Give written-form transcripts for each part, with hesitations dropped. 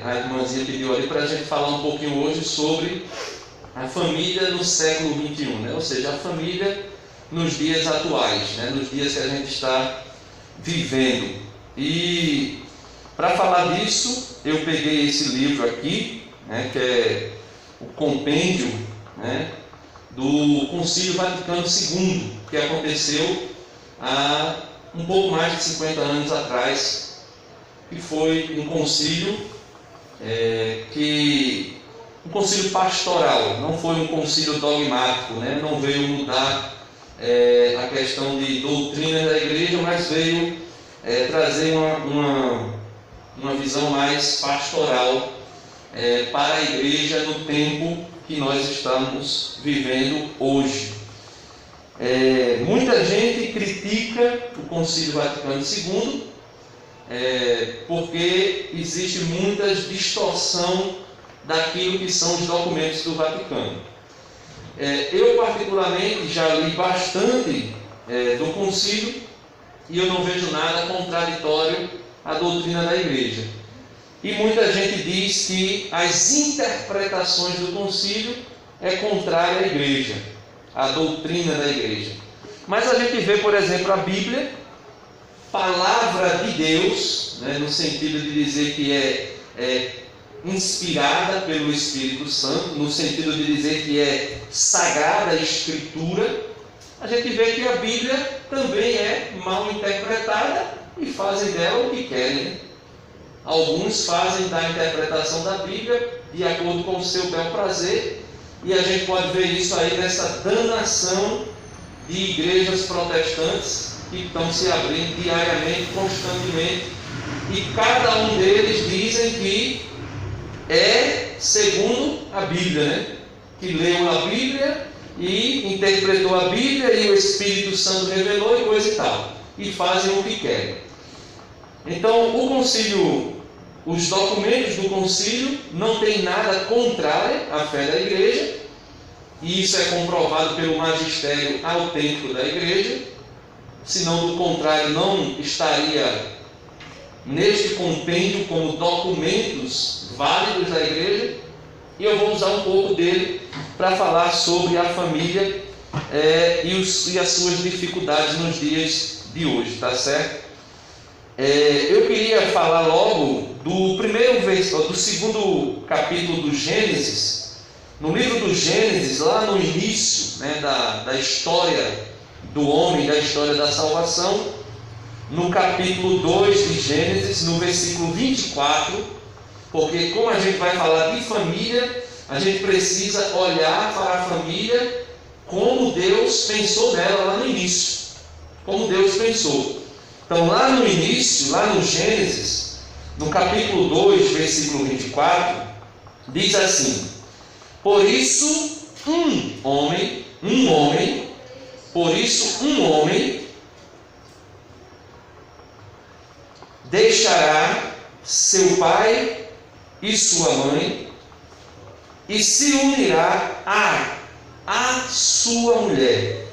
a irmãzinha pediu ali para a gente falar um pouquinho hoje sobre a família no século XXI, né? Ou seja, a família nos dias atuais, né? Nos dias que a gente está vivendo. E para falar disso, eu peguei esse livro aqui, né, que é o compêndio, né, do Concílio Vaticano II, que aconteceu há um pouco mais de 50 anos atrás, que foi um concílio um concílio pastoral, não foi um concílio dogmático, né? Não veio mudar a questão de doutrina da igreja, mas veio trazer uma visão mais pastoral para a igreja no tempo que nós estamos vivendo hoje. Muita gente critica o Concílio Vaticano II porque existe muita distorção daquilo que são os documentos do Vaticano. Eu particularmente já li bastante do concílio e eu não vejo nada contraditório à doutrina da igreja. E muita gente diz que as interpretações do concílio é contrária à igreja, à doutrina da igreja. Mas a gente vê, por exemplo, a Bíblia, palavra de Deus, né, no sentido de dizer que é inspirada pelo Espírito Santo, no sentido de dizer que é sagrada escritura. A gente vê que a Bíblia também é mal interpretada e fazem dela o que querem. Alguns fazem da interpretação da Bíblia de acordo com o seu bel prazer, e a gente pode ver isso aí nessa danação de igrejas protestantes que estão se abrindo diariamente, constantemente, e cada um deles dizem que é segundo a Bíblia, né? Que leu a Bíblia e interpretou a Bíblia e o Espírito Santo revelou e coisa e tal, e fazem o que querem. Então os documentos do concílio não tem nada contrário à fé da igreja, e isso é comprovado pelo magistério autêntico da igreja, senão do contrário não estaria neste compêndio como documentos válidos da igreja. E eu vou usar um pouco dele para falar sobre a família e as suas dificuldades nos dias de hoje, tá certo? Eu queria falar logo do segundo capítulo do Gênesis. No livro do Gênesis, lá no início, né, da história do homem, da história da salvação, no capítulo 2 de Gênesis, no versículo 24, porque como a gente vai falar de família, a gente precisa olhar para a família como Deus pensou nela lá no início, como Deus pensou. Então lá no início, lá no Gênesis, no capítulo 2, versículo 24, diz assim: por isso um homem deixará seu pai e sua mãe e se unirá à sua mulher,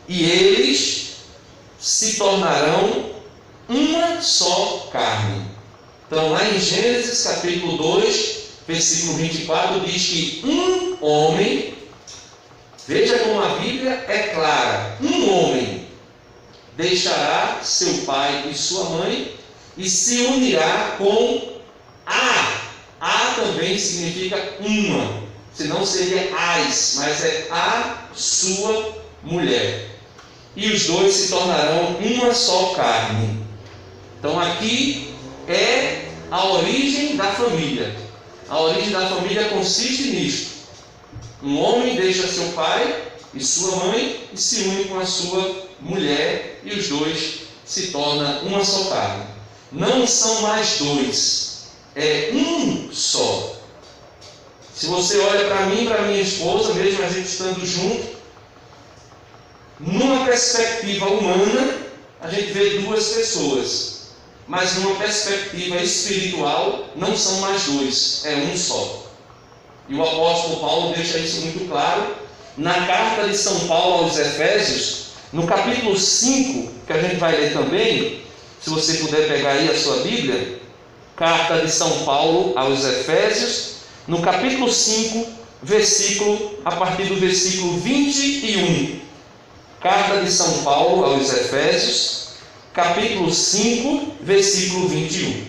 e eles se tornarão uma só carne. Então lá em Gênesis capítulo 2, versículo 24, diz que um homem, veja como a Bíblia é clara, um homem deixará seu pai e sua mãe e se unirá com a também significa uma, senão seria as, mas é a sua mulher, e os dois se tornarão uma só carne. Então aqui é a origem da família. A origem da família consiste nisto: um homem deixa seu pai e sua mãe e se une com a sua mulher, e os dois se tornam uma só carne. Não são mais dois, é um só. Se você olha para mim e para minha esposa, mesmo a gente estando junto, numa perspectiva humana, a gente vê duas pessoas, mas numa perspectiva espiritual, não são mais dois, é um só. E o apóstolo Paulo deixa isso muito claro na carta de São Paulo aos Efésios, no capítulo 5, que a gente vai ler também. Se você puder pegar aí a sua Bíblia, carta de São Paulo aos Efésios, no capítulo 5, a partir do versículo 21. Carta de São Paulo aos Efésios, capítulo 5, versículo 21.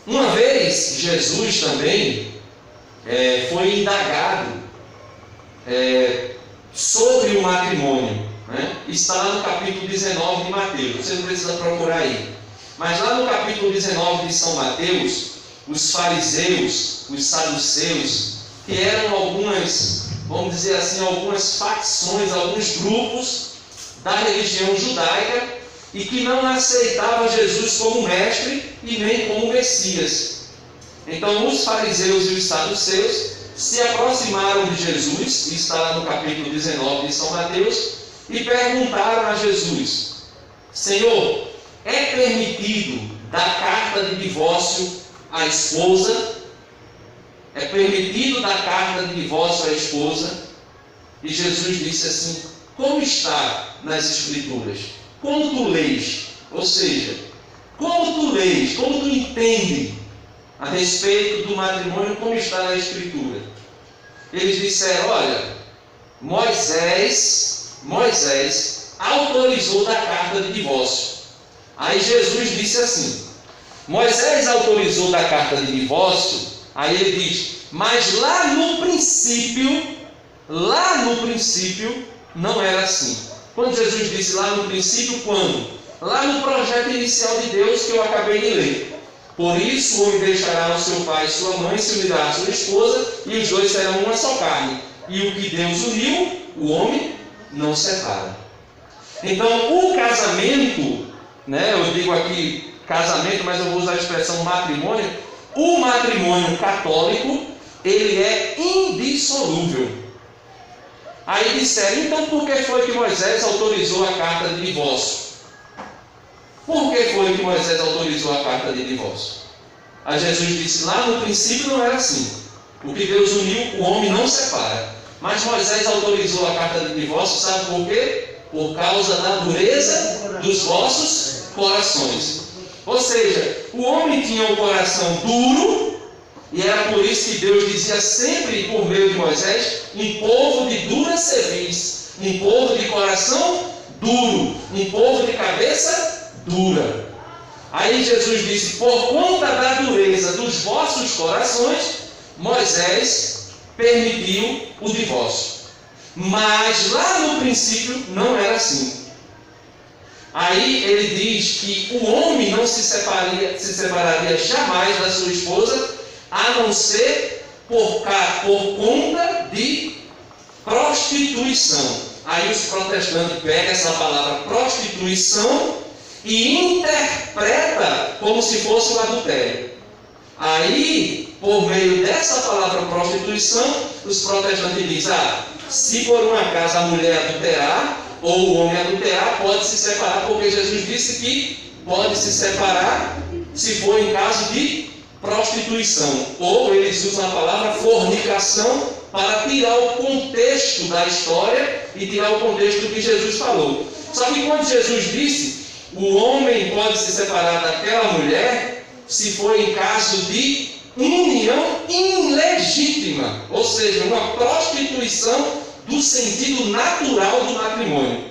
Uma vez, Jesus também foi indagado sobre o matrimônio, né? Está lá no capítulo 19 de Mateus, você não precisa procurar aí. Mas lá no capítulo 19 de São Mateus, os fariseus, os saduceus, que eram algumas, vamos dizer assim, algumas facções, alguns grupos da religião judaica, e que não aceitavam Jesus como mestre e nem como Messias. Então os fariseus e os saduceus se aproximaram de Jesus, que está lá no capítulo 19 de São Mateus, e perguntaram a Jesus: Senhor, é permitido dar carta de divórcio à esposa? É permitido dar carta de divórcio à esposa? E Jesus disse assim: como está nas Escrituras? Como tu lês? Ou seja, como tu lês, como tu entende a respeito do matrimônio, como está na Escritura? Eles disseram: olha, Moisés autorizou dar carta de divórcio. Aí Jesus disse assim: Moisés autorizou dar carta de divórcio. Aí ele diz: mas lá no princípio não era assim. Quando Jesus disse lá no princípio, quando? Lá no projeto inicial de Deus que eu acabei de ler. Por isso o homem deixará o seu pai e sua mãe, se unirá à sua esposa, e os dois serão uma só carne. E o que Deus uniu, o homem não separa. Então o casamento, né, eu digo aqui casamento, mas eu vou usar a expressão matrimônio. O matrimônio católico, ele é indissolúvel. Aí disseram: então por que foi que Moisés autorizou a carta de divórcio? Por que foi que Moisés autorizou a carta de divórcio? Aí Jesus disse: lá no princípio não era assim. O que Deus uniu, o homem não separa. Mas Moisés autorizou a carta de divórcio, sabe por quê? Por causa da dureza dos vossos corações. Ou seja, o homem tinha um coração duro, e era por isso que Deus dizia sempre por meio de Moisés: um povo de dura cerviz, um povo de coração duro, um povo de cabeça dura. Aí Jesus disse: por conta da dureza dos vossos corações, Moisés permitiu o divórcio. Mas lá no princípio não era assim. Aí ele diz que o homem não se separaria jamais da sua esposa, a não ser por conta de prostituição. Aí os protestantes pegam essa palavra prostituição e interpreta como se fosse o adultério. Aí, por meio dessa palavra prostituição, os protestantes dizem: se por um acaso a mulher adulterar, ou o homem adulterar, pode se separar, porque Jesus disse que pode se separar se for em caso de prostituição. Ou eles usam a palavra fornicação para tirar o contexto da história e tirar o contexto do que Jesus falou. Só que quando Jesus disse: o homem pode se separar daquela mulher se for em caso de união ilegítima, ou seja, uma prostituição do sentido natural do matrimônio.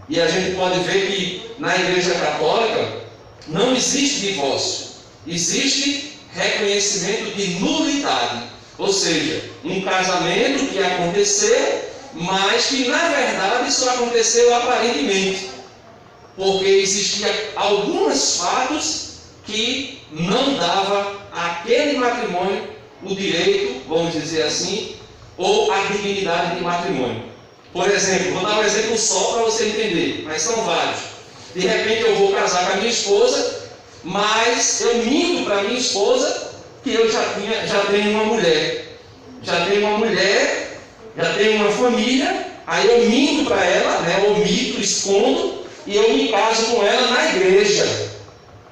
E a gente pode ver que na Igreja Católica não existe divórcio, existe reconhecimento de nulidade, ou seja, um casamento que aconteceu, mas que na verdade só aconteceu aparentemente, porque existiam alguns fatos que não dava àquele matrimônio o direito, vamos dizer assim, ou a dignidade de matrimônio. Por exemplo, vou dar um exemplo só para você entender, mas são vários. De repente eu vou casar com a minha esposa, mas eu minto para a minha esposa que eu já tenho uma mulher. Já tenho uma família, aí eu minto para ela, né, omito, escondo, e eu me caso com ela na igreja.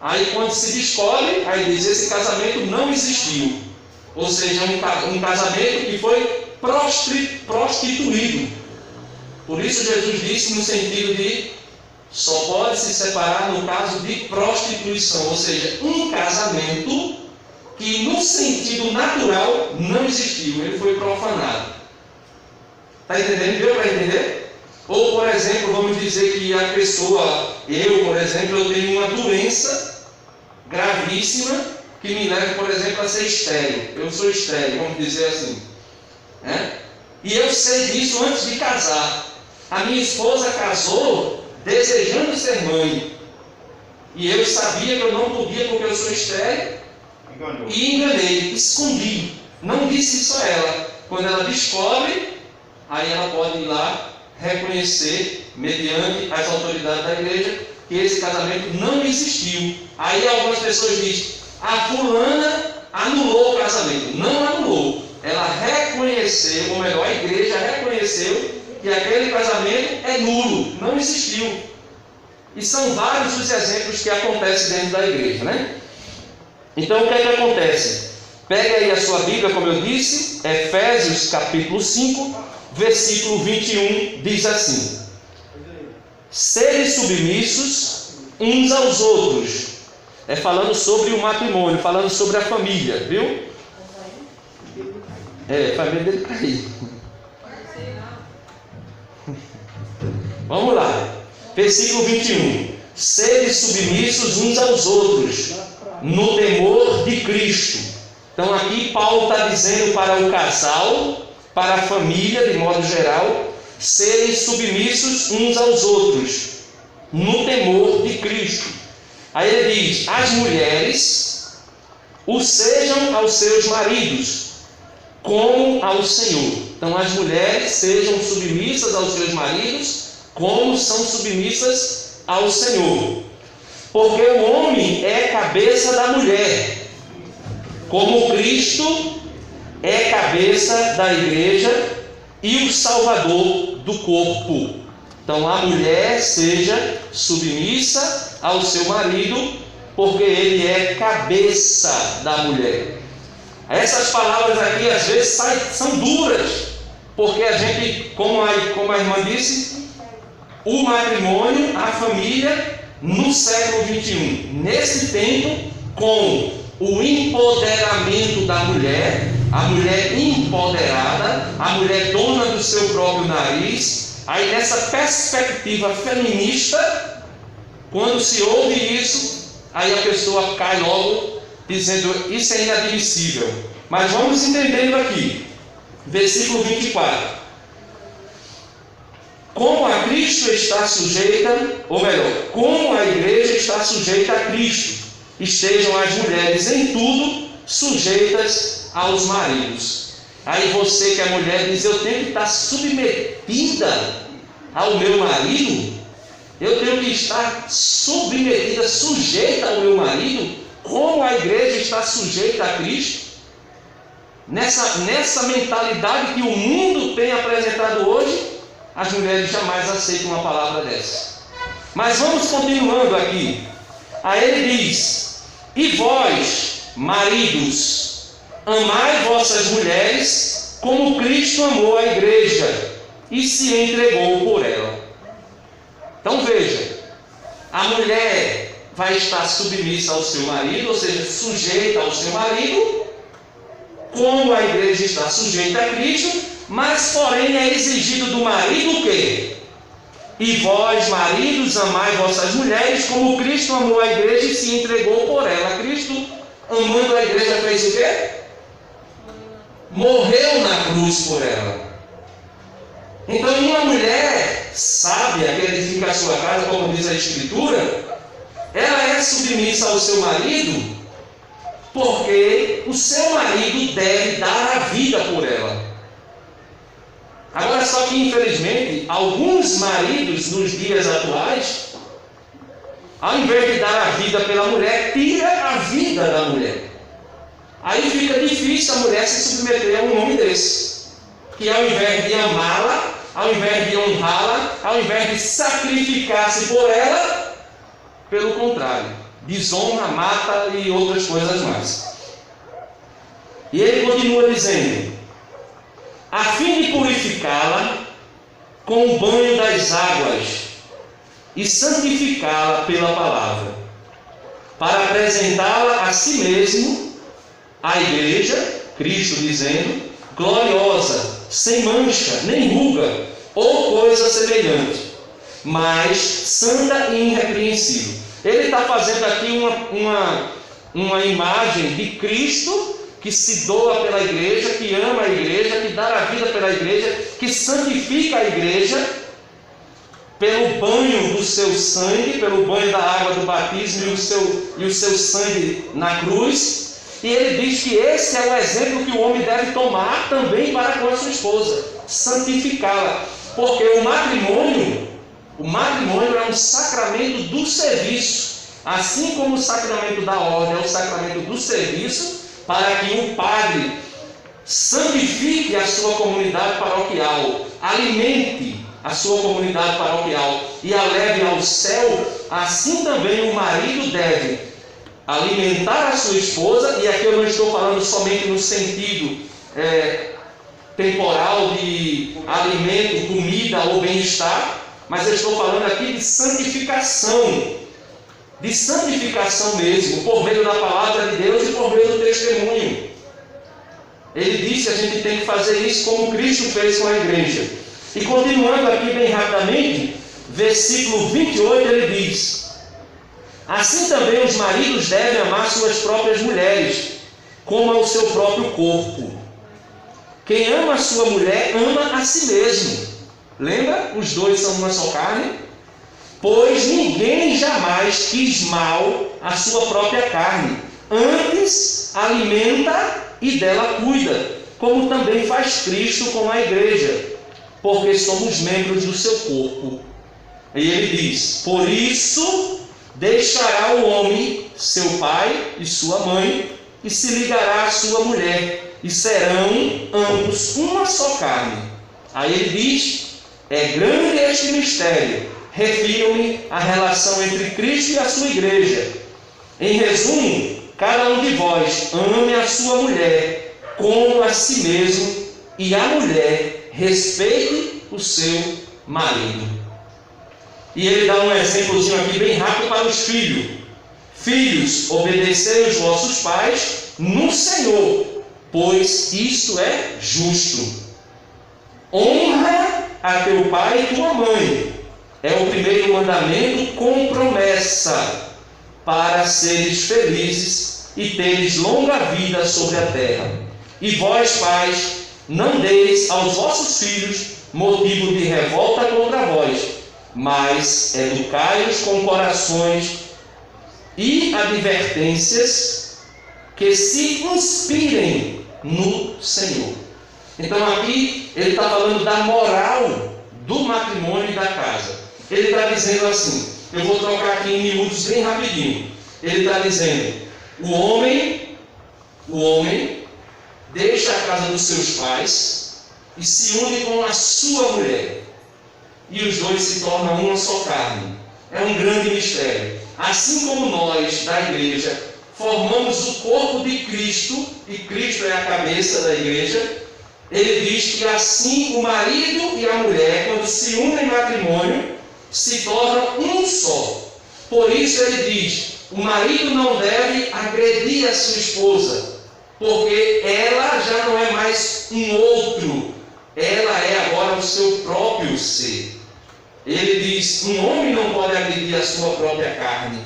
Aí quando se descobre, aí diz: esse casamento não existiu. Ou seja, um casamento que foi prostituído. Por isso Jesus disse no sentido de só pode se separar no caso de prostituição, ou seja, um casamento que no sentido natural não existiu, ele foi profanado. Está entendendo? Deu para entender? Ou, por exemplo, vamos dizer que a pessoa, eu, por exemplo, eu tenho uma doença gravíssima que me leva, por exemplo, a ser estéril. Eu sou estéril, vamos dizer assim. E eu sei disso antes de casar. A minha esposa casou desejando ser mãe. E eu sabia que eu não podia porque eu sou estéril. E enganei, escondi. Não disse isso a ela. Quando ela descobre, aí ela pode ir lá reconhecer, mediante as autoridades da igreja, que esse casamento não existiu. Aí algumas pessoas dizem, a fulana anulou o casamento. Não anulou. Ela reconheceu, ou melhor, a igreja reconheceu que aquele casamento é nulo, não existiu. E são vários os exemplos que acontecem dentro da igreja, né? Então o que é que acontece? Pega aí a sua Bíblia, como eu disse, Efésios capítulo 5, versículo 21, diz assim: sede submissos uns aos outros. É falando sobre o matrimônio, falando sobre a família, viu? A família dele caiu. Vamos lá. Versículo 21. Sede submissos uns aos outros, no temor de Cristo. Então aqui Paulo está dizendo para o casal, para a família de modo geral, serem submissos uns aos outros, no temor de Cristo. Aí ele diz, as mulheres o sejam aos seus maridos, como ao Senhor. Então as mulheres sejam submissas aos seus maridos, como são submissas ao Senhor. Porque o homem é cabeça da mulher, como Cristo é cabeça da igreja e o Salvador do corpo. Então a mulher seja submissa ao seu marido, porque ele é cabeça da mulher. Essas palavras aqui às vezes são duras, porque a gente, como a irmã disse, o matrimônio, a família, no século XXI, nesse tempo, com o empoderamento da mulher, a mulher empoderada, a mulher dona do seu próprio nariz, aí nessa perspectiva feminista, quando se ouve isso, aí a pessoa cai logo dizendo, isso é inadmissível. Mas vamos entendendo aqui, versículo 24. Como a Cristo está sujeita, ou melhor, como a igreja está sujeita a Cristo, estejam as mulheres em tudo sujeitas aos maridos. Aí você que é mulher diz, eu tenho que estar submetida ao meu marido, eu tenho que estar submetida, sujeita ao meu marido, como a igreja está sujeita a Cristo. Nessa mentalidade que o mundo tem apresentado hoje, as mulheres jamais aceitam uma palavra dessa. Mas vamos continuando aqui. Aí ele diz, e vós, maridos, amai vossas mulheres, como Cristo amou a igreja, e se entregou por ela. Então veja, a mulher vai estar submissa ao seu marido, ou seja, sujeita ao seu marido, como a igreja está sujeita a Cristo, mas porém é exigido do marido o quê? E vós, maridos, amai vossas mulheres, como Cristo amou a igreja e se entregou por ela. Cristo, amando a igreja, fez o quê? Morreu na cruz por ela. Então uma mulher sábia, que edifica a sua casa, como diz a Escritura, ela é submissa ao seu marido, porque o seu marido deve dar a vida por ela. Agora, só que infelizmente, alguns maridos nos dias atuais, ao invés de dar a vida pela mulher, tira a vida da mulher. Aí fica difícil a mulher se submeter a um homem desse, que ao invés de amá-la, ao invés de honrá-la, ao invés de sacrificar-se por ela, pelo contrário, desonra, mata e outras coisas mais. E ele continua dizendo, a fim de purificá-la com o banho das águas, e santificá-la pela palavra, para apresentá-la a si mesmo, à igreja, Cristo dizendo, gloriosa, sem mancha, nem ruga, ou coisa semelhante, mas santa e irrepreensível. Ele está fazendo aqui uma imagem de Cristo que se doa pela igreja, que ama a igreja, que dá a vida pela igreja, que santifica a igreja pelo banho do seu sangue, pelo banho da água do batismo e o seu sangue na cruz. E ele diz que esse é o exemplo que o homem deve tomar também para com a sua esposa, santificá-la. Porque o matrimônio é um sacramento do serviço, assim como o sacramento da ordem é o sacramento do serviço, para que o padre santifique a sua comunidade paroquial, alimente a sua comunidade paroquial e a leve ao céu. Assim também o marido deve alimentar a sua esposa, e aqui eu não estou falando somente no sentido temporal de alimento, comida ou bem-estar, mas eu estou falando aqui de santificação mesmo, por meio da palavra de Deus e por meio do testemunho. Ele disse que a gente tem que fazer isso como Cristo fez com a igreja. E continuando aqui bem rapidamente, versículo 28, ele diz: assim também os maridos devem amar suas próprias mulheres, como ao seu próprio corpo. Quem ama a sua mulher, ama a si mesmo. Lembra? Os dois são uma só carne. Pois ninguém jamais quis mal à sua própria carne. Antes alimenta e dela cuida, como também faz Cristo com a igreja, porque somos membros do seu corpo. E ele diz: por isso deixará o homem seu pai e sua mãe, e se ligará à sua mulher, e serão ambos uma só carne. Aí ele diz: é grande este mistério, refiro-me à relação entre Cristo e a sua igreja. Em resumo, cada um de vós ame a sua mulher como a si mesmo, e a mulher respeite o seu marido. E ele dá um exemplozinho aqui bem rápido para os filhos. Filhos, obedecei os vossos pais no Senhor, pois isto é justo. Honra a teu pai e tua mãe. É o primeiro mandamento com promessa, para seres felizes e teres longa vida sobre a terra. E vós, pais, não deis aos vossos filhos motivo de revolta contra vós, mas educai-os com corações e advertências que se inspirem no Senhor. Então aqui ele está falando da moral do matrimônio e da casa. Ele está dizendo assim, eu vou trocar aqui em miúdos bem rapidinho. Ele está dizendo, o homem deixa a casa dos seus pais e se une com a sua mulher. E os dois se tornam uma só carne. É um grande mistério. Assim como nós, da igreja, formamos o corpo de Cristo, e Cristo é a cabeça da igreja, ele diz que assim o marido e a mulher, quando se unem em matrimônio, se tornam um só. Por isso ele diz, o marido não deve agredir a sua esposa, porque ela já não é mais um outro, ela é agora o seu próprio ser. Ele diz, um homem não pode agredir a sua própria carne,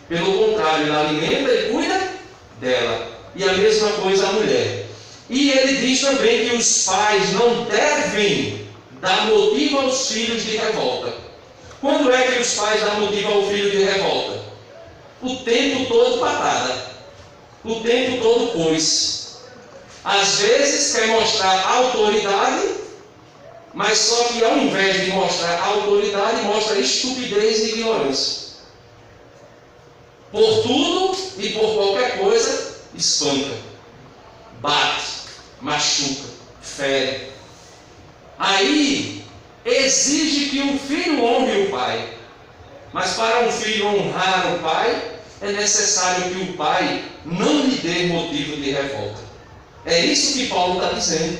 pelo contrário, ele alimenta e cuida dela, e a mesma coisa a mulher. E ele diz também que os pais não devem dar motivo aos filhos de revolta. Quando é que os pais dão motivo ao filho de revolta? O tempo todo patada, o tempo todo coice. Às vezes quer mostrar autoridade, mas só que ao invés de mostrar autoridade, mostra estupidez e ignorância. Por tudo e por qualquer coisa, espanca, bate, machuca, fere. Aí exige que um filho honre o pai. Mas para um filho honrar o pai, é necessário que o pai não lhe dê motivo de revolta. É isso que Paulo está dizendo.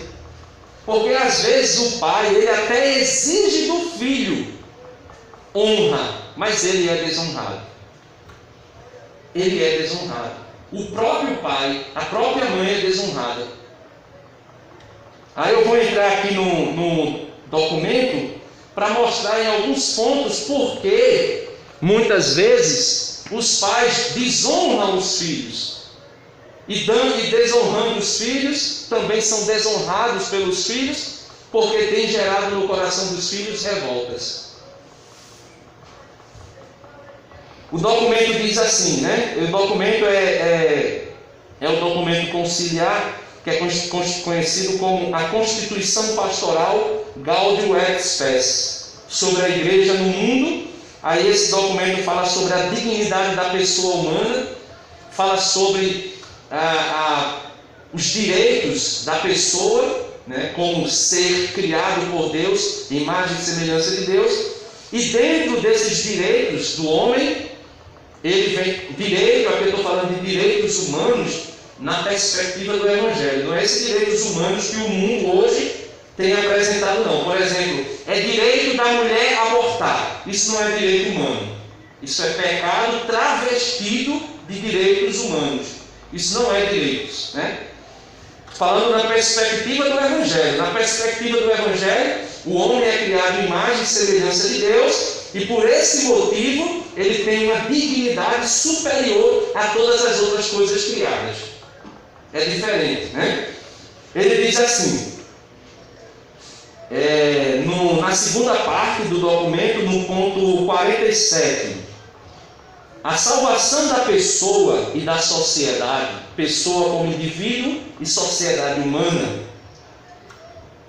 Porque às vezes o pai, ele até exige do filho honra, mas ele é desonrado. Ele é desonrado. O próprio pai, a própria mãe é desonrada. Aí eu vou entrar aqui no documento para mostrar em alguns pontos por que muitas vezes os pais desonram os filhos. E dando e desonrando os filhos, também são desonrados pelos filhos, porque tem gerado no coração dos filhos revoltas. O documento diz assim, né? O documento é o documento conciliar, que é conhecido como a Constituição Pastoral Gaudium et Spes, sobre a igreja no mundo. Aí esse documento fala sobre a dignidade da pessoa humana, fala sobre os direitos da pessoa, né, como ser criado por Deus, imagem e semelhança de Deus. E dentro desses direitos do homem, ele vem direito, aqui eu estou falando de direitos humanos na perspectiva do Evangelho. Não é esses direitos humanos que o mundo hoje tem apresentado, não. Por exemplo, é direito da mulher abortar. Isso não é direito humano. Isso é pecado travestido de direitos humanos. Isso não é direitos, né? Falando na perspectiva do Evangelho. Na perspectiva do Evangelho, o homem é criado em imagem e semelhança de Deus, e por esse motivo ele tem uma dignidade superior a todas as outras coisas criadas. É diferente, né? Ele diz assim, na segunda parte do documento, no ponto 47, a salvação da pessoa e da sociedade, pessoa como indivíduo e sociedade humana.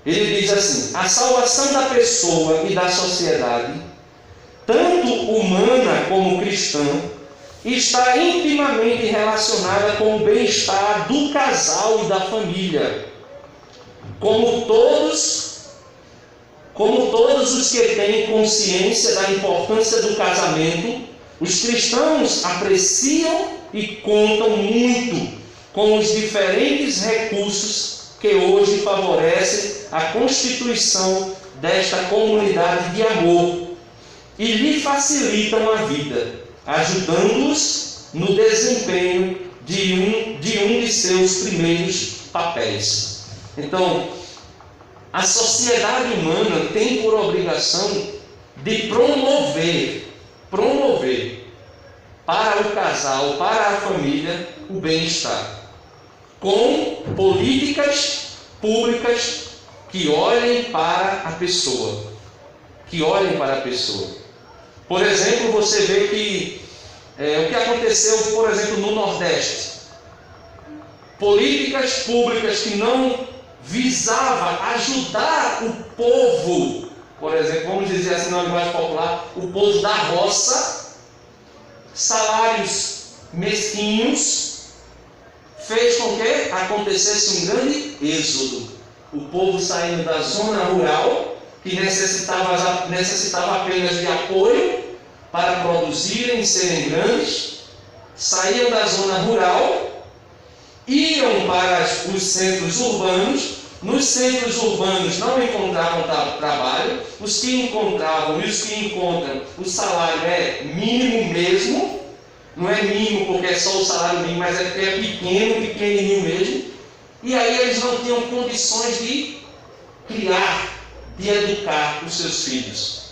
Ele diz assim, a salvação da pessoa e da sociedade, tanto humana como cristã, está intimamente relacionada com o bem-estar do casal e da família. Como todos os que têm consciência da importância do casamento, os cristãos apreciam e contam muito com os diferentes recursos que hoje favorecem a constituição desta comunidade de amor e lhe facilitam a vida, ajudando-os no desempenho de um de seus primeiros papéis. Então, a sociedade humana tem por obrigação de promover para o casal, para a família, o bem-estar, com políticas públicas que olhem para a pessoa, Por exemplo, você vê que o que aconteceu, por exemplo, no Nordeste, políticas públicas que não visava ajudar o povo, por exemplo, vamos dizer assim na linguagem popular, o povo da roça, salários mesquinhos, fez com que acontecesse um grande êxodo. O povo saindo da zona rural, que necessitava apenas de apoio para produzirem e serem grandes, saíam da zona rural, iam para os centros urbanos. Nos centros urbanos não encontravam trabalho, os que encontravam e os que encontram, o salário é mínimo mesmo, não é mínimo porque é só o salário mínimo, mas é porque é pequenininho mesmo, e aí eles não tinham condições de criar, de educar os seus filhos.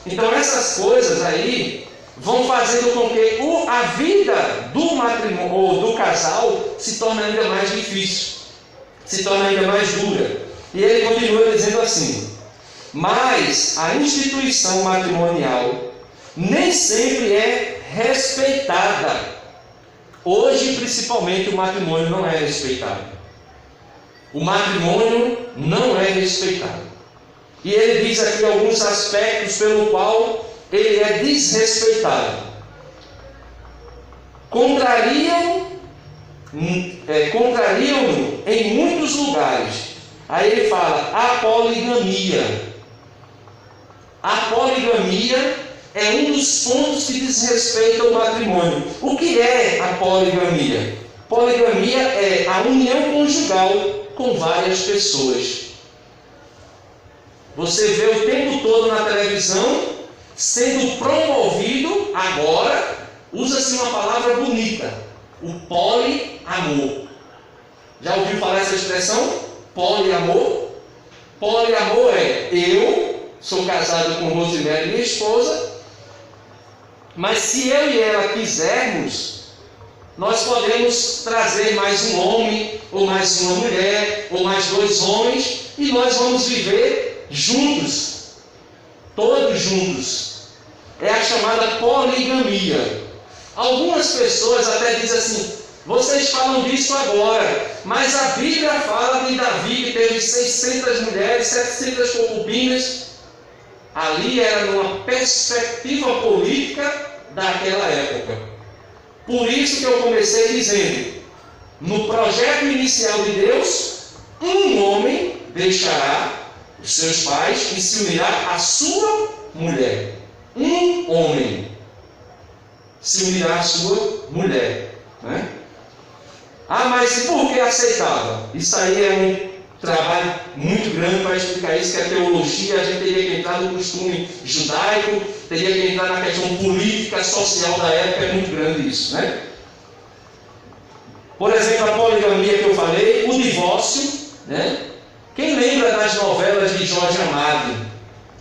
Então essas coisas aí vão fazendo com que a vida do matrimônio ou do casal se torne ainda mais difícil, se torna ainda mais dura. E ele continua dizendo assim, mas a instituição matrimonial nem sempre é respeitada. Hoje, principalmente, o matrimônio não é respeitado. O matrimônio não é respeitado. E ele diz aqui alguns aspectos pelo qual ele é desrespeitado. Contrariam-no em muitos lugares. Aí ele fala a poligamia. A poligamia é um dos pontos que desrespeitam o matrimônio. O que é a poligamia? Poligamia é a união conjugal com várias pessoas. Você vê o tempo todo na televisão sendo promovido agora, usa-se uma palavra bonita, o poliamor. Já ouviu falar essa expressão? Poliamor? Poliamor é: eu sou casado com Rosemary, minha esposa, mas se eu e ela quisermos, nós podemos trazer mais um homem, ou mais uma mulher, ou mais 2 homens, e nós vamos viver juntos, todos juntos. É a chamada poligamia. Algumas pessoas até dizem assim: vocês falam disso agora, mas a Bíblia fala de Davi que teve 600 mulheres, 700 concubinas. Ali era numa perspectiva política daquela época. Por isso que eu comecei dizendo: no projeto inicial de Deus, um homem deixará os seus pais e se unirá à sua mulher. Um homem se unirá à sua mulher, né? Ah, mas por que aceitava? Isso aí é um trabalho muito grande para explicar isso, que é teologia. A gente teria que entrar no costume judaico, teria que entrar na questão política, social da época. É muito grande isso, né? Por exemplo, a poligamia que eu falei, o divórcio, né? Quem lembra das novelas de Jorge Amado,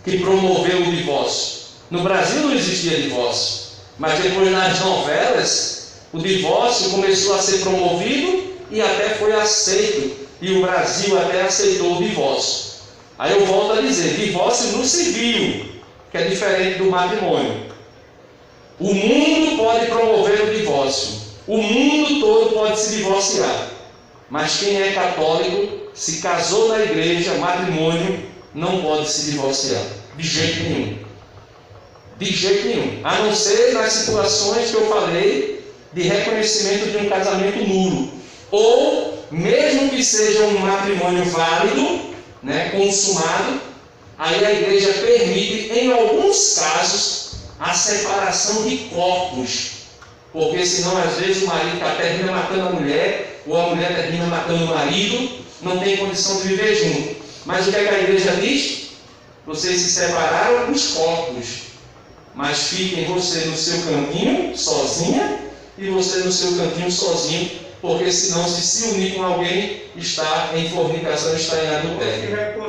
que promoveu o divórcio? No Brasil não existia divórcio, mas depois nas novelas o divórcio começou a ser promovido e até foi aceito, e o Brasil até aceitou o divórcio. Aí eu volto a dizer: divórcio no civil, que é diferente do matrimônio. O mundo pode promover o divórcio, o mundo todo pode se divorciar, mas quem é católico, se casou na igreja, matrimônio, não pode se divorciar, de jeito nenhum. De jeito nenhum, a não ser nas situações que eu falei de reconhecimento de um casamento nulo, ou mesmo que seja um matrimônio válido, né, consumado, aí a igreja permite, em alguns casos, a separação de corpos, porque senão às vezes o marido termina matando a mulher, ou a mulher termina matando o marido, não tem condição de viver junto. Mas o que é que a igreja diz? Vocês se separaram dos corpos, mas fiquem você no seu cantinho, sozinha, e você no seu cantinho sozinho, porque senão se unir com alguém, está em fornicação, está em adultério.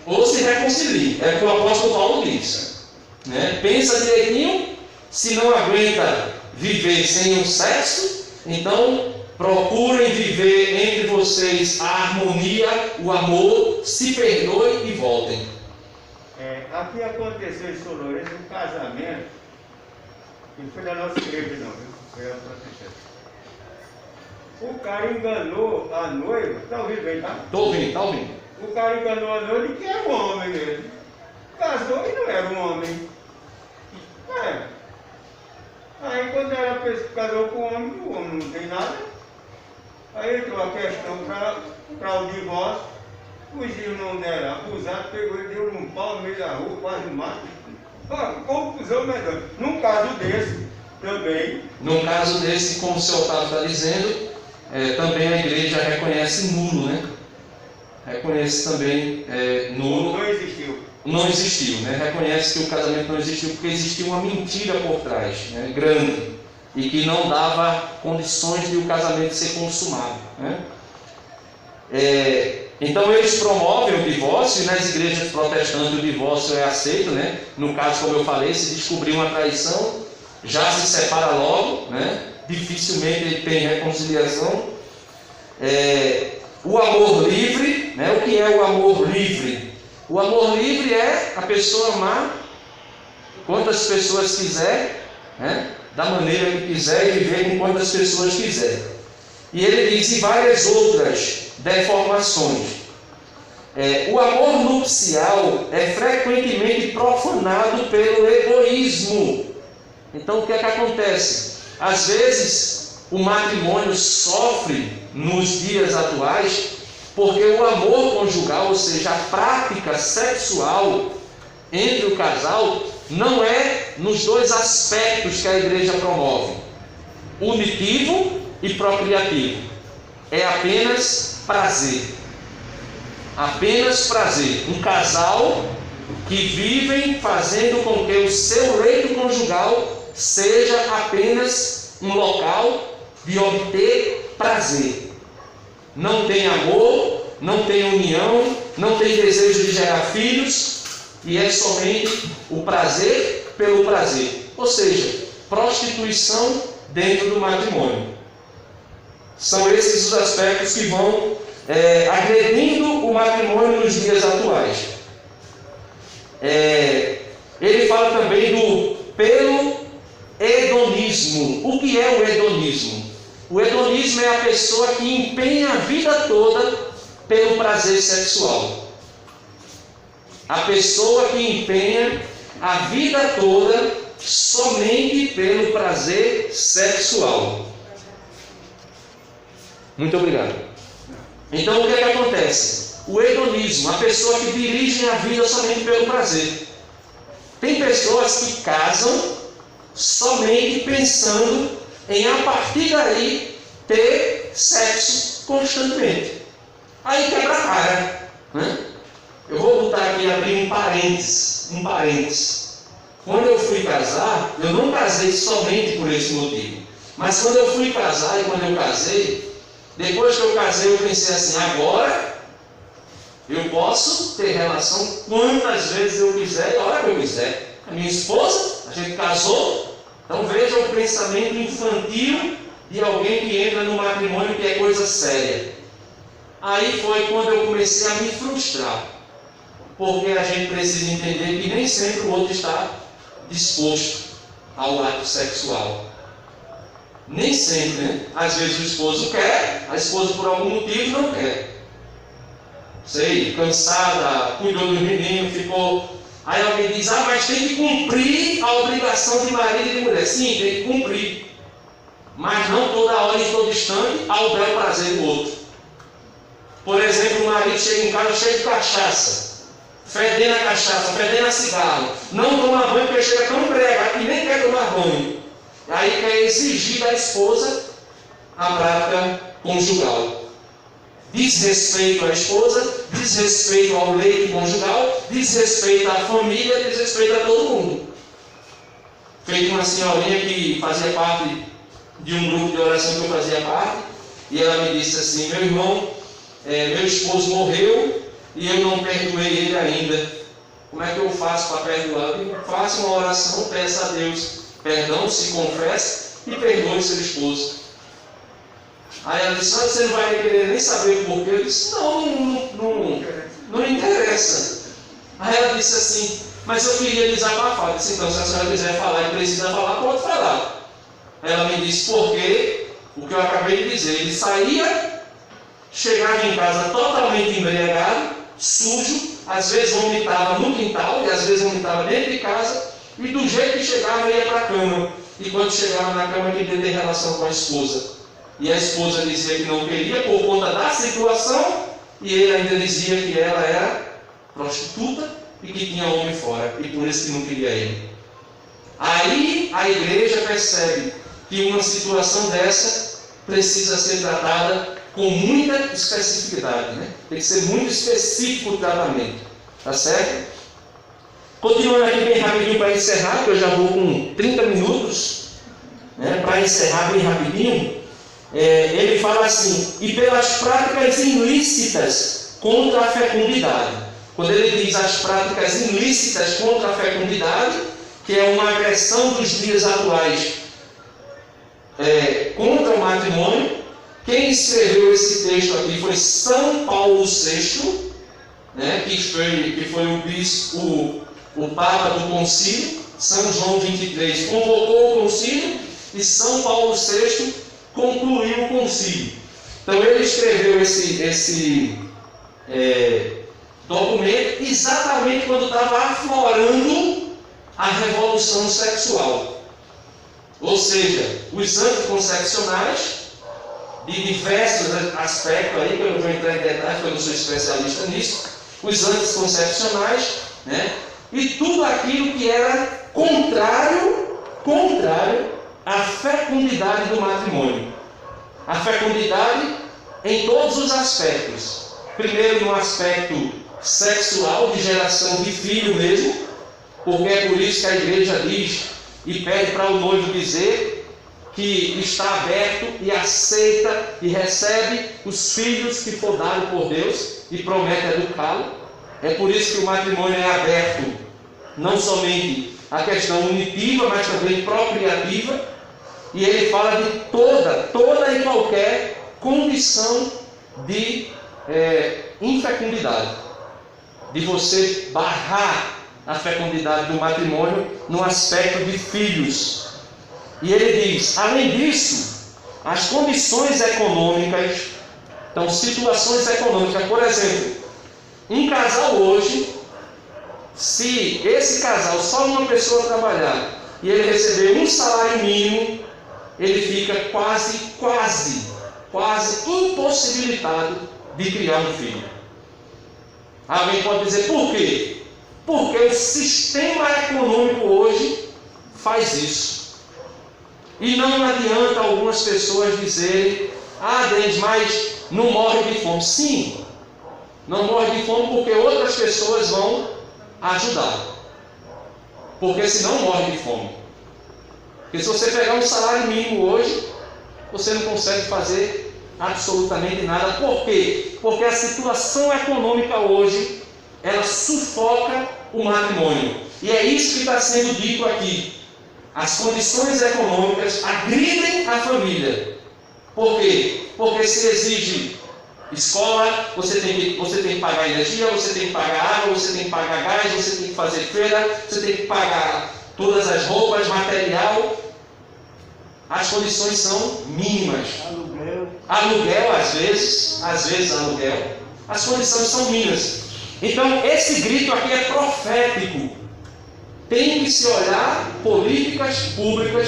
Ou se reconcilie. É o que o apóstolo Paulo diz, né? Pensa direitinho, se não aguenta viver sem o sexo, então procurem viver entre vocês a harmonia, o amor, se perdoem e voltem. Aqui aconteceu em São Lourenço um casamento, que foi da nossa igreja, não, viu? Foi a protestante. O cara enganou a noiva, está ouvindo bem, tá? Estou ouvindo, está ouvindo. O cara enganou a noiva que era um homem mesmo. Casou e não era um homem. Aí quando ela casou com o homem não tem nada. Aí entrou a questão para o divórcio. Os irmãos dela, abusados, pegou e deu um pau no meio da rua, quase mata. Confusão melhor. Num caso desse, também. Num caso desse, como o senhor Otávio está dizendo, também a igreja reconhece nulo, né? Reconhece também nulo. Não existiu. Não existiu, né? Reconhece que o casamento não existiu porque existia uma mentira por trás, né? Grande, e que não dava condições de o casamento ser consumado, né? Então eles promovem o divórcio, e nas igrejas protestantes o divórcio é aceito, né? No caso, como eu falei, se descobrir uma traição, já se separa logo, né? Dificilmente ele tem reconciliação. O amor livre, né? O que é o amor livre? O amor livre é a pessoa amar quantas pessoas quiser, né? Da maneira que quiser, e viver com quantas pessoas quiser. E ele diz: e várias outras deformações. O amor nupcial é frequentemente profanado pelo egoísmo. Então o que é que acontece? Às vezes o matrimônio sofre nos dias atuais porque o amor conjugal, ou seja, a prática sexual entre o casal, não é nos 2 aspectos que a igreja promove: unitivo e procriativo. É apenas prazer. Apenas prazer. Um casal que vivem fazendo com que o seu leito conjugal seja apenas um local de obter prazer. Não tem amor, não tem união, não tem desejo de gerar filhos, e é somente o prazer pelo prazer. Ou seja, prostituição dentro do matrimônio. São esses os aspectos que vão agredindo o matrimônio nos dias atuais. Ele fala também pelo hedonismo. O que é o hedonismo? O hedonismo é a pessoa que empenha a vida toda pelo prazer sexual. A pessoa que empenha a vida toda somente pelo prazer sexual. Muito obrigado. Então, o que é que acontece? O hedonismo, a pessoa que dirige a vida somente pelo prazer. Tem pessoas que casam somente pensando em, a partir daí, ter sexo constantemente. Aí quebra a cara, né? Eu vou botar aqui, abrir um parênteses. Quando eu fui casar, eu não casei somente por esse motivo. Mas quando eu fui casar e quando eu casei, depois que eu casei, eu pensei assim: agora eu posso ter relação quantas vezes eu quiser e a hora que eu quiser. A minha esposa, a gente casou. Então veja o pensamento infantil de alguém que entra no matrimônio, que é coisa séria. Aí foi quando eu comecei a me frustrar. Porque a gente precisa entender que nem sempre o outro está disposto ao ato sexual. Nem sempre, né? Às vezes o esposo quer, a esposa por algum motivo não quer. Sei, cansada, cuidou do menino, ficou... Aí alguém diz: ah, mas tem que cumprir a obrigação de marido e de mulher. Sim, tem que cumprir. Mas não toda hora e todo instante ao bel prazer do outro. Por exemplo, o marido chega em casa cheio de cachaça, fedendo a cachaça, fedendo a cigarro, não toma banho porque chega tão embriagado que nem quer tomar banho. Aí quer exigir da esposa a prática conjugal. Desrespeito à esposa, desrespeito ao leito conjugal, desrespeito à família, desrespeito a todo mundo. Feito uma senhorinha que fazia parte de um grupo de oração que eu fazia parte, e ela me disse assim: meu irmão, meu esposo morreu e eu não perdoei ele ainda. Como é que eu faço para perdoar? Eu digo: faça uma oração, peça a Deus perdão, se confesse e perdoe seu esposo. Aí ela disse: você não vai querer nem saber o porquê. Eu disse: não interessa. Aí ela disse assim: mas eu queria desabafar. Eu disse: então, se a senhora quiser falar e precisa falar, pode falar. Aí ela me disse: porque o que eu acabei de dizer, ele saía, chegava em casa totalmente embriagado, sujo, às vezes vomitava no quintal e às vezes vomitava dentro de casa, e do jeito que chegava ia para a cama, e quando chegava na cama queria ter relação com a esposa, e a esposa dizia que não queria por conta da situação, e ele ainda dizia que ela era prostituta e que tinha homem fora, e por isso que não queria ele. Aí a igreja percebe que uma situação dessa precisa ser tratada com muita especificidade, né? Tem que ser muito específico o tratamento, tá certo? Continuando aqui bem rapidinho para encerrar, que eu já vou com 30 minutos, né? Para encerrar bem rapidinho, ele fala assim: e pelas práticas ilícitas contra a fecundidade. Quando ele diz as práticas ilícitas contra a fecundidade, que é uma agressão dos dias atuais contra o matrimônio, quem escreveu esse texto aqui foi São Paulo VI, né, que foi o bispo, o Papa do Concílio. São João 23 convocou o concílio e São Paulo VI concluiu o concílio. Então ele escreveu esse documento exatamente quando estava aflorando a revolução sexual. Ou seja, os anticoncepcionais, de diversos aspectos aí, que eu não vou entrar em detalhes, porque eu não sou especialista nisso, os anticoncepcionais, né? E tudo aquilo que era contrário à fecundidade do matrimônio. A fecundidade em todos os aspectos. Primeiro, no aspecto sexual, de geração de filho mesmo, porque é por isso que a igreja diz e pede para o noivo dizer que está aberto e aceita e recebe os filhos que for dado por Deus e promete educá-lo. É por isso que o matrimônio é aberto, não somente a questão unitiva, mas também procriativa, e ele fala de toda e qualquer condição de infecundidade, de você barrar a fecundidade do matrimônio no aspecto de filhos. E ele diz, além disso, as condições econômicas, então situações econômicas, por exemplo, um casal hoje, se esse casal, só uma pessoa trabalhar e ele receber um salário mínimo, ele fica quase impossibilitado de criar um filho. Alguém pode dizer, por quê? Porque o sistema econômico hoje faz isso. E não adianta algumas pessoas dizerem, Denis, mas não morre de fome. Sim, não morre de fome porque outras pessoas vão ajudar. Porque senão morre de fome. Porque se você pegar um salário mínimo hoje, você não consegue fazer absolutamente nada. Por quê? Porque a situação econômica hoje, ela sufoca o matrimônio. E é isso que está sendo dito aqui. As condições econômicas agridem a família. Por quê? Porque se exige escola, você tem que pagar energia, você tem que pagar água, você tem que pagar gás, você tem que fazer feira, você tem que pagar todas as roupas, material. As condições são mínimas. Aluguel às vezes aluguel. As condições são mínimas. Então esse grito aqui é profético. Tem que se olhar políticas públicas,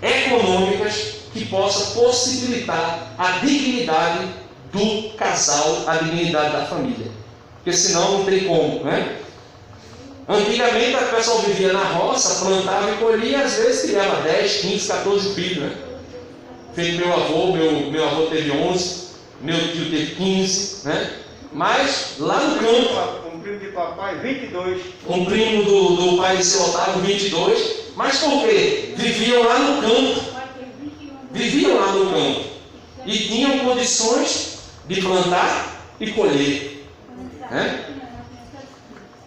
econômicas, que possam possibilitar a dignidade do casal, a dignidade da família. Porque senão não tem como, né? Antigamente a pessoa vivia na roça, plantava e colhia, às vezes criava 10, 15, 14 filhos, né? Feito meu avô teve 11, meu tio teve 15, né? Mas lá no campo, Um primo de papai, 22. um primo do pai de seu Otávio, 22. Mas por quê? Viviam lá no campo. E tinham condições de plantar e colher. Né?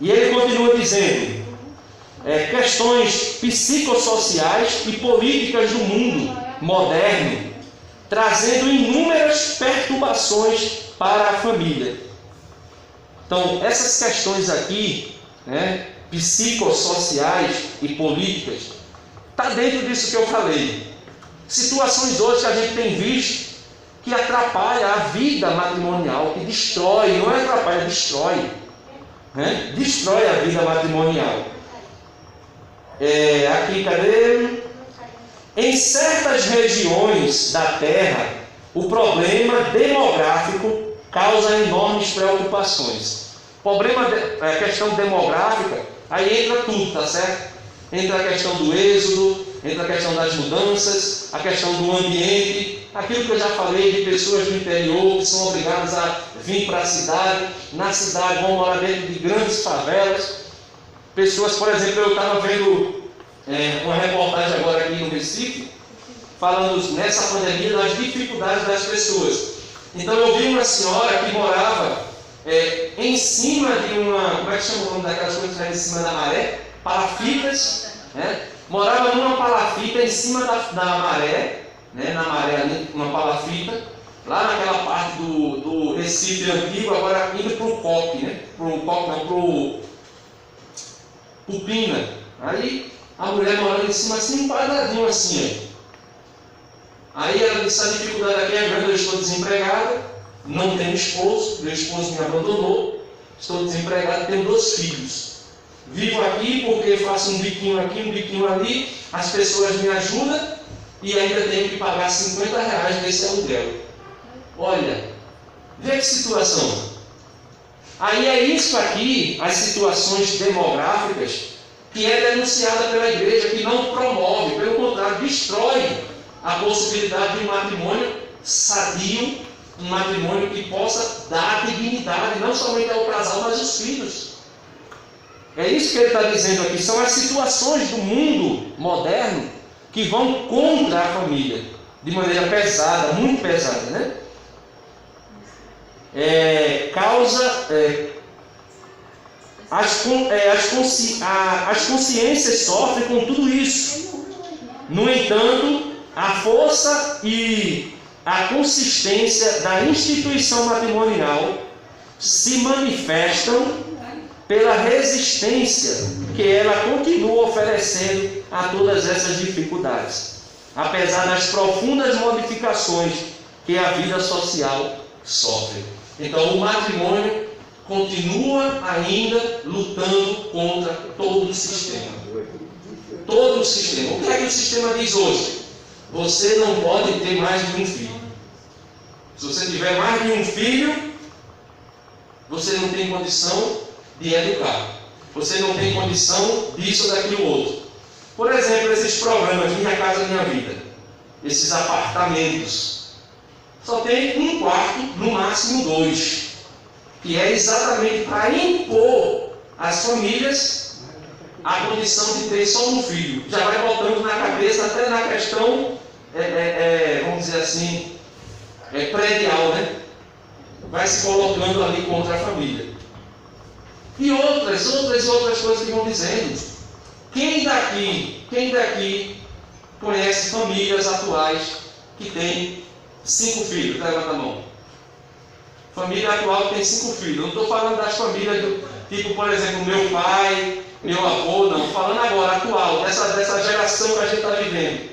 E ele continua dizendo, questões psicossociais e políticas do mundo moderno, trazendo inúmeras perturbações para a família. Então, essas questões aqui, psicossociais e políticas, está dentro disso que eu falei. Situações hoje que a gente tem visto que atrapalha a vida matrimonial, que destrói, não é atrapalha, destrói. Destrói a vida matrimonial. Aqui, cadê? Em certas regiões da Terra, o problema demográfico causa enormes preocupações. A questão demográfica, aí entra tudo, tá certo? Entra a questão do êxodo, entra a questão das mudanças, a questão do ambiente, aquilo que eu já falei de pessoas do interior que são obrigadas a vir para a cidade, na cidade vão morar dentro de grandes favelas. Pessoas, por exemplo, eu estava vendo uma reportagem agora aqui no Recife, falando nessa pandemia das dificuldades das pessoas. Então eu vi uma senhora que morava em cima de uma, como é que chama o nome daquelas coisas que estão em cima da maré? Palafitas, morava numa palafita em cima da maré, na maré ali, uma palafita, lá naquela parte do Recife antigo, agora indo para o Coque, pro Pina. Aí a mulher morando em cima assim, um quadradinho assim. Aí ela disse, a dificuldade aqui é grande, eu estou desempregada, não tenho esposo, meu esposo me abandonou, estou desempregado, tenho 2 filhos. Vivo aqui porque faço um biquinho aqui, um biquinho ali, as pessoas me ajudam e ainda tenho que pagar R$50 nesse aluguel. Olha, vê que situação. Aí é isso aqui, as situações demográficas, que é denunciada pela igreja, que não promove, pelo contrário, destrói a possibilidade de um matrimônio sadio, um matrimônio que possa dar dignidade, não somente ao casal, mas aos filhos. É isso que ele está dizendo aqui. São as situações do mundo moderno que vão contra a família, de maneira pesada, muito pesada, né? As consciências sofrem com tudo isso. No entanto, a força e a consistência da instituição matrimonial se manifestam pela resistência que ela continua oferecendo a todas essas dificuldades, apesar das profundas modificações que a vida social sofre. Então, o matrimônio continua ainda lutando contra todo o sistema. Todo o sistema. O que é que o sistema diz hoje? Você não pode ter mais de um filho. Se você tiver mais de um filho, você não tem condição de educar. Você não tem condição disso ou daquilo outro. Por exemplo, esses programas Minha Casa Minha Vida, esses apartamentos, só tem um quarto, no máximo 2, que é exatamente para impor às famílias a condição de ter só um filho. Já vai botando na cabeça, até na questão, vamos dizer assim, predial, né? Vai se colocando ali contra a família. E outras coisas que vão dizendo. Quem daqui conhece famílias atuais que têm 5 filhos? Levanta a mão. Família atual que tem 5 filhos. Não estou falando das famílias tipo, por exemplo, meu pai, meu avô, não. Estou falando agora, atual, dessa geração que a gente está vivendo.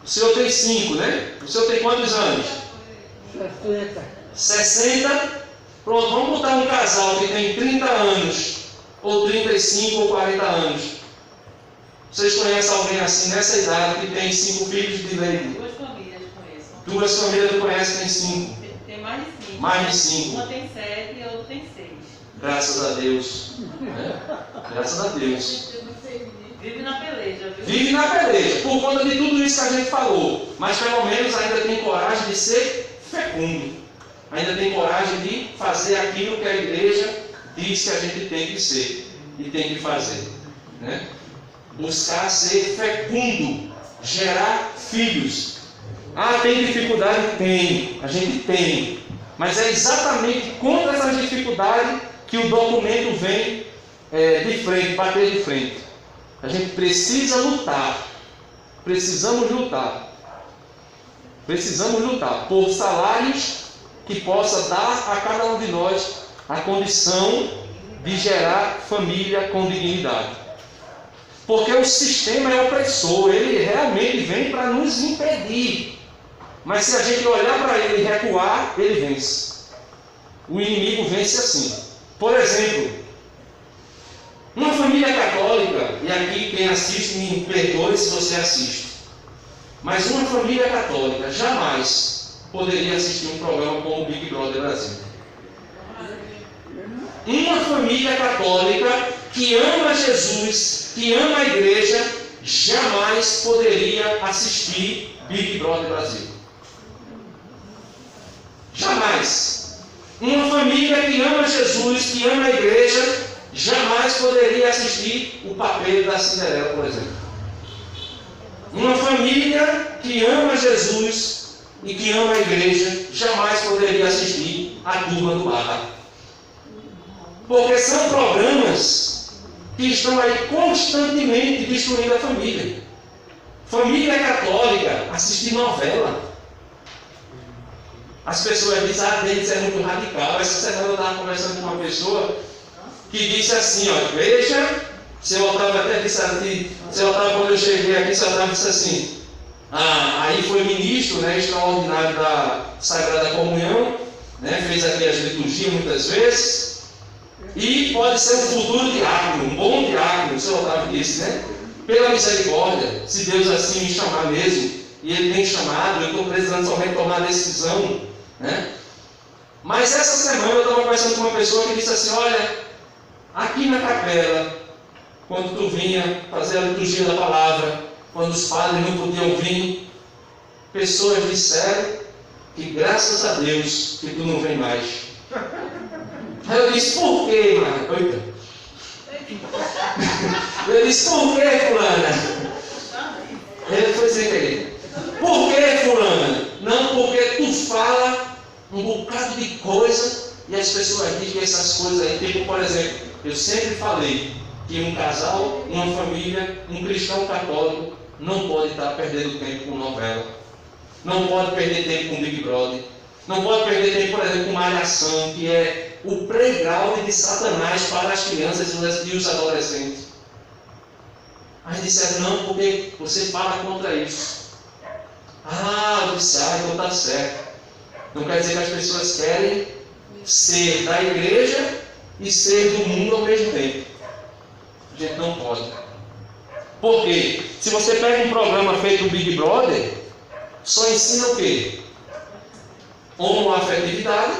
O senhor tem 5, né? O senhor tem quantos anos? 60. Pronto, vamos botar um casal que tem 30 anos, ou 35 ou 40 anos. Vocês conhecem alguém assim, nessa idade, que tem 5 filhos de lei? 2 famílias conheço. 2 famílias que conhecem tem 5. Tem mais de 5. Mais de 5. Uma tem 7 e a outra tem 6. Graças a Deus. Graças a Deus. Vive na peleja. Vive na peleja, por conta de tudo isso que a gente falou. Mas pelo menos ainda tem coragem de ser fecundo. Ainda tem coragem de fazer aquilo que a igreja diz que a gente tem que ser e tem que fazer, né? Buscar ser fecundo, gerar filhos. Tem dificuldade? Tem, a gente tem. Mas é exatamente contra essas dificuldades que o documento vem de frente, bater de frente. A gente precisa lutar. Precisamos lutar por salários que possa dar a cada um de nós a condição de gerar família com dignidade. Porque o sistema é opressor, ele realmente vem para nos impedir. Mas se a gente olhar para ele e recuar, ele vence. O inimigo vence assim. Por exemplo, uma família católica, e aqui quem assiste me perdoe se você assiste, mas uma família católica jamais poderia assistir um programa como o Big Brother Brasil. Uma família católica que ama Jesus, que ama a igreja, jamais poderia assistir Big Brother Brasil. Jamais. Uma família que ama Jesus, que ama a igreja, jamais poderia assistir o Papel da Cinderela, por exemplo. Uma família que ama Jesus e que ama a igreja, jamais poderia assistir a Turma do Bar. Porque são programas que estão aí constantemente destruindo a família. Família católica, assistir novela. As pessoas dizem, isso é muito radical. Essa semana eu estava conversando com uma pessoa que disse assim, veja, seu Otávio até disse assim, seu Otávio, quando eu cheguei aqui, seu Otávio disse assim, aí foi ministro, né, extraordinário da Sagrada Comunhão, né, fez aqui as liturgias muitas vezes, e pode ser um futuro diácono, um bom diácono, o senhor Otávio disse, né? Pela misericórdia, se Deus assim me chamar mesmo, e Ele tem chamado, eu estou precisando somente tomar a decisão, né? Mas essa semana eu estava conversando com uma pessoa que disse assim, olha, aqui na capela, quando tu vinha fazer a liturgia da palavra, quando os padres não podiam vir, pessoas disseram que graças a Deus que tu não vem mais. Aí eu disse, por quê, mano? Eita. Eu disse, por quê, fulana? Ele foi sem querer. Por que, fulana? Não, porque tu fala um bocado de coisa e as pessoas dizem que essas coisas aí, tipo, por exemplo, eu sempre falei que um casal, uma família, um cristão católico não pode estar perdendo tempo com novela, não pode perder tempo com Big Brother, não pode perder tempo, por exemplo, com Malhação, que é o playground de Satanás para as crianças e os adolescentes. Aí disseram, não, porque você fala contra isso. Ah, eu disse, então está certo. Não quer dizer que as pessoas querem ser da igreja e ser do mundo ao mesmo tempo. A gente não pode. Por quê? Se você pega um programa feito do Big Brother, só ensina o quê? Homoafetividade,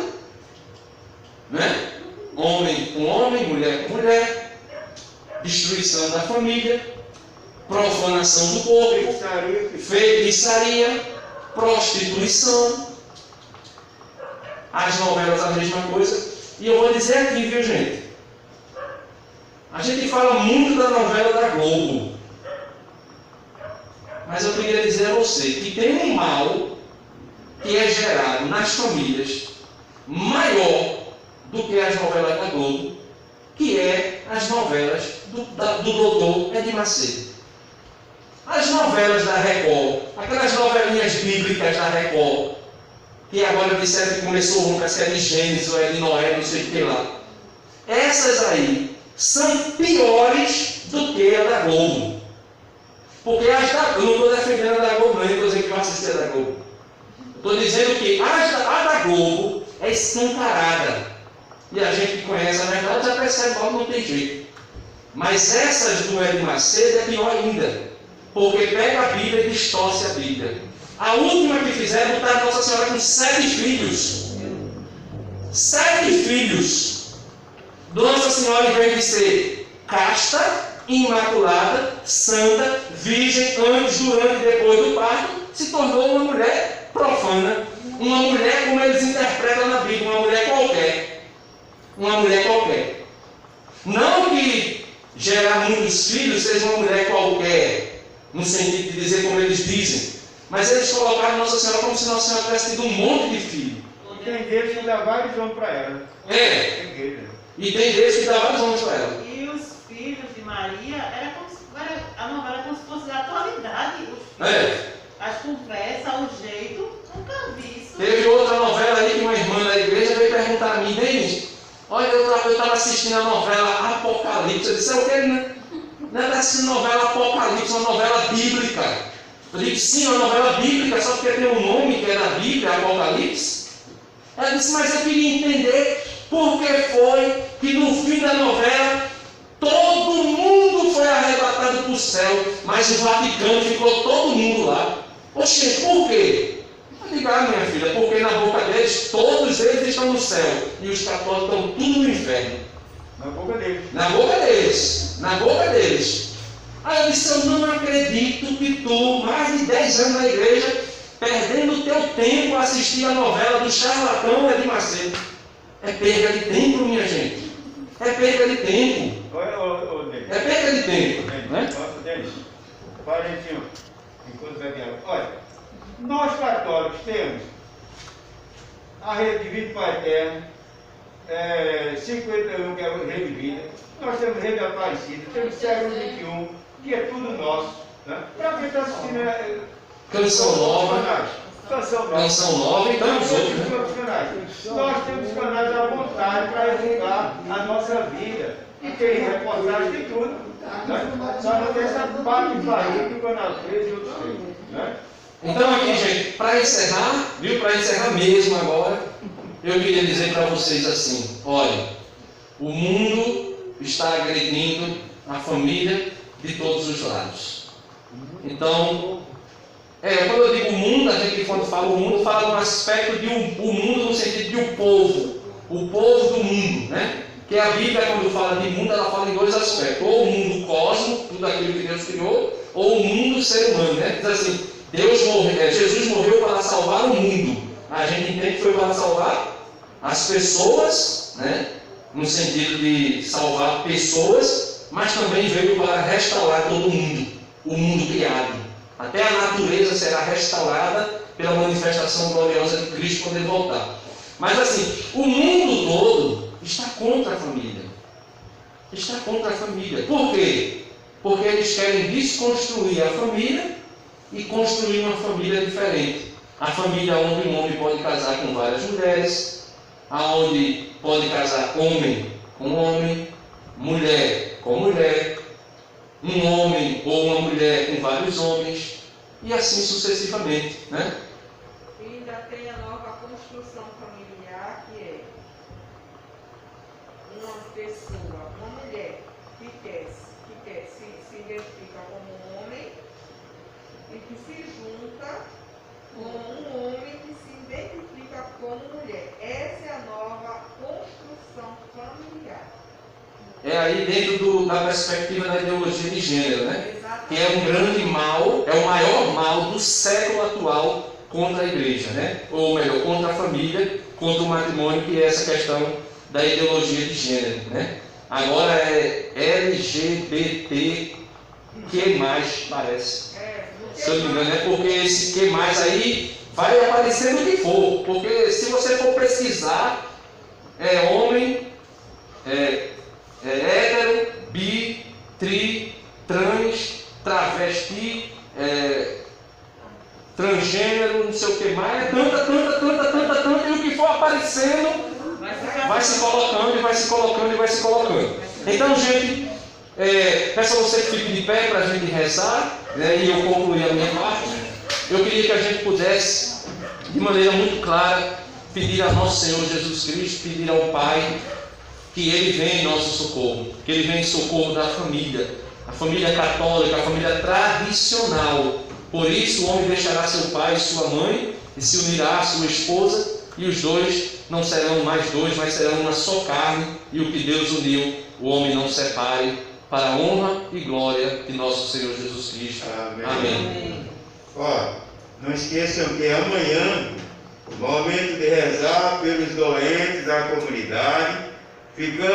né? Homem com homem, mulher com mulher, destruição da família, profanação do corpo, feitiçaria, prostituição. As novelas a mesma coisa. E eu vou dizer aqui, viu, gente? A gente fala muito da novela da Globo. Mas eu queria dizer a você que tem um mal que é gerado nas famílias maior do que as novelas da Globo, que é as novelas do doutor Edir Macedo. As novelas da Record, aquelas novelinhas bíblicas da Record, que agora disseram que começou uma, que é de Gênesis ou é de Noé, não sei o que lá. Essas aí são piores do que a da Globo. Porque as da Globo, eu não estou defendendo a da Globo, não estou dizendo que vai assistir a da Globo. Estou dizendo que a da Globo é escancarada. E a gente que conhece a verdade já percebe que não tem jeito. Mas essas do Edir Macedo é pior ainda. Porque pega a Bíblia e distorce a Bíblia. A última que fizeram botar a Nossa Senhora com 7 filhos. 7 filhos. Nossa Senhora, em vez de ser casta, imaculada, santa, virgem, antes, durante e depois do parto, se tornou uma mulher profana. Uma mulher como eles interpretam na Bíblia, uma mulher qualquer. Uma mulher qualquer. Não que gerar muitos filhos seja uma mulher qualquer, no sentido de dizer como eles dizem. Mas eles colocaram Nossa Senhora como se Nossa Senhora tivesse tido um monte de filhos. E tem deles que dá vários homens para ela. E tem deles que dá vários homens para ela. E os filhos de Maria, a novela era como se fosse da atualidade. As conversas, o jeito, nunca vi isso. Teve outra novela aí que uma irmã da igreja veio perguntar a mim, Denis, olha, eu estava assistindo a novela Apocalipse. Eu disse, o que? Não é assistindo novela Apocalipse, uma novela bíblica. Eu digo, sim, uma novela bíblica, só porque tem um nome que é da Bíblia, Apocalipse. Ela disse, mas eu queria entender por que foi que no fim da novela todo mundo foi arrebatado para o céu, mas o Vaticano ficou todo mundo lá. Oxe, por quê? Eu digo, minha filha, porque na boca deles, todos eles estão no céu e os católicos estão tudo no inferno. Na boca deles. Na boca deles. Na boca deles. Aí eu disse, eu não acredito que tu, mais de 10 anos na igreja, perdendo o teu tempo a assistir a novela do charlatão Edir Macedo. É perda de tempo, minha gente. É perda de tempo. É perda de tempo. Né? Parentinho, enquanto bebe água. Olha, nós católicos temos a rede de vida Pai Eterno, 51, que é a rede de vida. Nós temos rede Aparecida, temos século 21, que é tudo nosso. Né? Para quem está assistindo Canção Nova. Canção Nova e tantos outros. Nós temos canais à vontade para divulgar a nossa vida. E tem reportagem de tudo. Né? Só não tem essa parte de barriga do canal 13 e outros três. Né? Então aqui, gente, para encerrar, viu? Para encerrar mesmo agora, eu queria dizer para vocês assim, olha, o mundo está agredindo a família de todos os lados. Então, quando eu digo mundo, a gente quando fala o mundo, fala no aspecto de o mundo no sentido de o povo do mundo, né? Que a Bíblia, quando fala de mundo, ela fala em 2 aspectos, ou o mundo cosmo, tudo aquilo que Deus criou, ou o mundo ser humano, né? Diz assim, Jesus morreu para salvar o mundo. a gente entende que foi para salvar as pessoas, né? No sentido de salvar pessoas, mas também veio para restaurar todo mundo, o mundo criado. Até a natureza será restaurada pela manifestação gloriosa de Cristo quando ele voltar. Mas assim, o mundo todo está contra a família. Está contra a família. Por quê? Porque eles querem desconstruir a família e construir uma família diferente. A família onde um homem pode casar com várias mulheres, aonde pode casar homem com homem, mulher com mulher, um homem ou uma mulher com vários homens, e assim sucessivamente, né? E ainda tem a nova construção familiar, que é uma pessoa, uma mulher que se identifica como um homem e que se junta com um homem que se identifica como mulher. Essa é a nova construção familiar. É aí dentro da perspectiva da ideologia de gênero, né? Exatamente. Que é um grande mal, é o maior mal do século atual contra a igreja, né? Ou melhor, contra a família, contra o matrimônio, que é essa questão da ideologia de gênero, né? Agora é LGBT, que mais parece. Se eu não me engano, é porque esse que mais aí vai aparecer no que for. Porque se você for pesquisar, é homem, é hétero, bi, tri, trans, travesti, transgênero, não sei o que mais, tanta, e o que for aparecendo vai se colocando, e vai se colocando, e vai se colocando. Então, gente, peço a você que fique de pé para a gente rezar, né, e eu concluir a minha parte. Eu queria que a gente pudesse, de maneira muito clara, pedir a nosso Senhor Jesus Cristo, pedir ao Pai, que Ele venha em nosso socorro, que Ele venha em socorro da família, a família católica, a família tradicional. Por isso o homem deixará seu pai e sua mãe, e se unirá à sua esposa, e os dois não serão mais dois, mas serão uma só carne, e o que Deus uniu, o homem não separe, para a honra e glória de nosso Senhor Jesus Cristo. Amém. Amém. Ó, não esqueçam que amanhã, momento de rezar pelos doentes da comunidade, ficamos